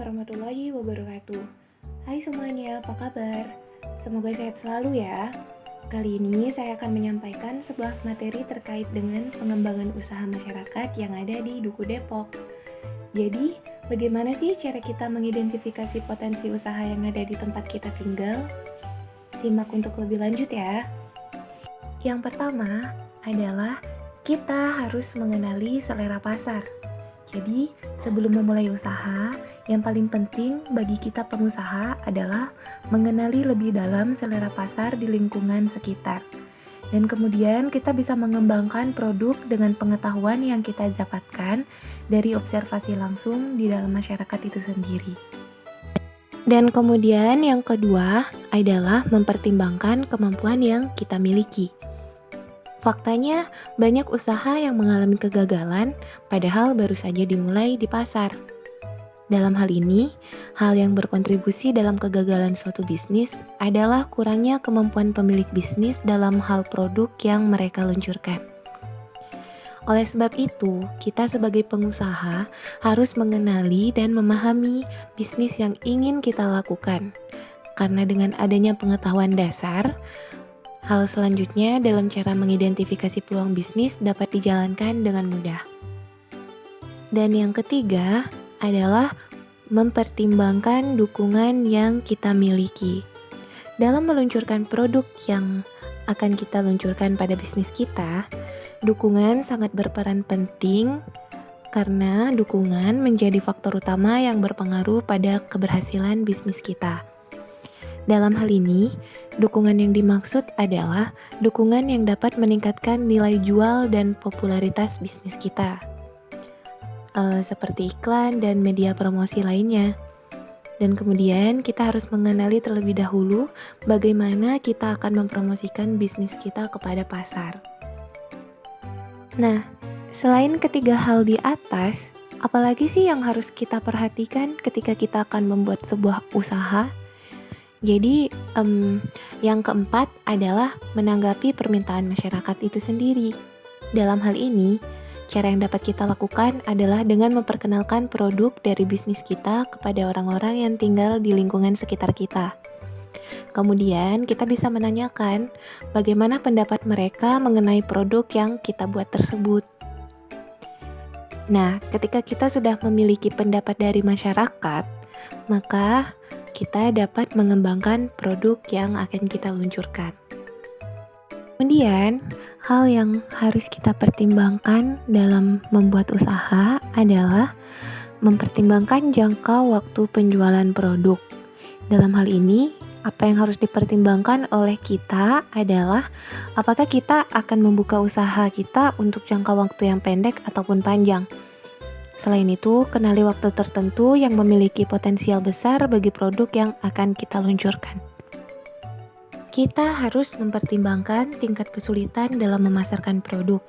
warahmatullahi wabarakatuh. Hai semuanya, apa kabar? Semoga sehat selalu ya. Kali ini saya akan menyampaikan sebuah materi terkait dengan pengembangan usaha masyarakat yang ada di Duku Depok. Jadi, bagaimana sih cara kita mengidentifikasi potensi usaha yang ada di tempat kita tinggal? Simak untuk lebih lanjut ya. Yang pertama adalah kita harus mengenali selera pasar. Jadi, sebelum memulai usaha, yang paling penting bagi kita pengusaha adalah mengenali lebih dalam selera pasar di lingkungan sekitar. Dan kemudian kita bisa mengembangkan produk dengan pengetahuan yang kita dapatkan dari observasi langsung di dalam masyarakat itu sendiri. Dan kemudian yang kedua adalah mempertimbangkan kemampuan yang kita miliki. Faktanya, banyak usaha yang mengalami kegagalan, padahal baru saja dimulai di pasar. Dalam hal ini, hal yang berkontribusi dalam kegagalan suatu bisnis adalah kurangnya kemampuan pemilik bisnis dalam hal produk yang mereka luncurkan. Oleh sebab itu, kita sebagai pengusaha harus mengenali dan memahami bisnis yang ingin kita lakukan. Karena dengan adanya pengetahuan dasar, hal selanjutnya dalam cara mengidentifikasi peluang bisnis dapat dijalankan dengan mudah. Dan yang ketiga adalah mempertimbangkan dukungan yang kita miliki. Dalam meluncurkan produk yang akan kita luncurkan pada bisnis kita, dukungan sangat berperan penting karena dukungan menjadi faktor utama yang berpengaruh pada keberhasilan bisnis kita. Dalam hal ini, dukungan yang dimaksud adalah dukungan yang dapat meningkatkan nilai jual dan popularitas bisnis kita, seperti iklan dan media promosi lainnya. Dan kemudian kita harus mengenali terlebih dahulu bagaimana kita akan mempromosikan bisnis kita kepada pasar. Nah, selain ketiga hal di atas, apalagi sih yang harus kita perhatikan ketika kita akan membuat sebuah usaha? Jadi, yang keempat adalah menanggapi permintaan masyarakat itu sendiri. Dalam hal ini, cara yang dapat kita lakukan adalah dengan memperkenalkan produk dari bisnis kita kepada orang-orang yang tinggal di lingkungan sekitar kita. Kemudian, kita bisa menanyakan bagaimana pendapat mereka mengenai produk yang kita buat tersebut. Nah, ketika kita sudah memiliki pendapat dari masyarakat, maka kita dapat mengembangkan produk yang akan kita luncurkan. Kemudian, hal yang harus kita pertimbangkan dalam membuat usaha adalah mempertimbangkan jangka waktu penjualan produk. Dalam hal ini, apa yang harus dipertimbangkan oleh kita adalah apakah kita akan membuka usaha kita untuk jangka waktu yang pendek ataupun panjang. Selain itu, kenali waktu tertentu yang memiliki potensial besar bagi produk yang akan kita luncurkan. Kita harus mempertimbangkan tingkat kesulitan dalam memasarkan produk.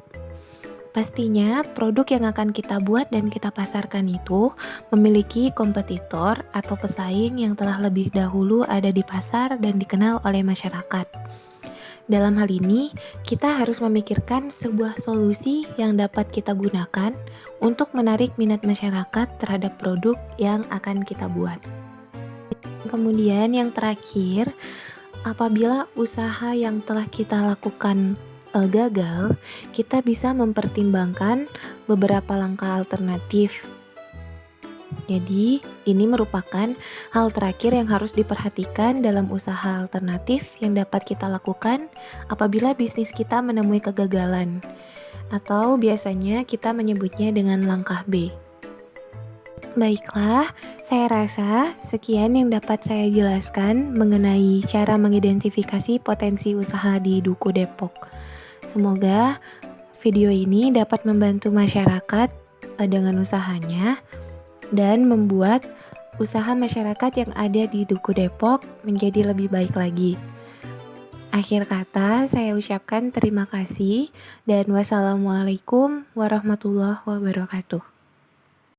Pastinya, produk yang akan kita buat dan kita pasarkan itu memiliki kompetitor atau pesaing yang telah lebih dahulu ada di pasar dan dikenal oleh masyarakat. Dalam hal ini, kita harus memikirkan sebuah solusi yang dapat kita gunakan untuk menarik minat masyarakat terhadap produk yang akan kita buat. Kemudian yang terakhir, apabila usaha yang telah kita lakukan gagal, kita bisa mempertimbangkan beberapa langkah alternatif. Jadi, ini merupakan hal terakhir yang harus diperhatikan dalam usaha alternatif yang dapat kita lakukan apabila bisnis kita menemui kegagalan, atau biasanya kita menyebutnya dengan langkah B. Baiklah, saya rasa sekian yang dapat saya jelaskan mengenai cara mengidentifikasi potensi usaha di Duku Depok. Semoga video ini dapat membantu masyarakat dengan usahanya dan membuat usaha masyarakat yang ada di Duku Depok menjadi lebih baik lagi. Akhir kata, saya ucapkan terima kasih dan wassalamualaikum warahmatullahi wabarakatuh.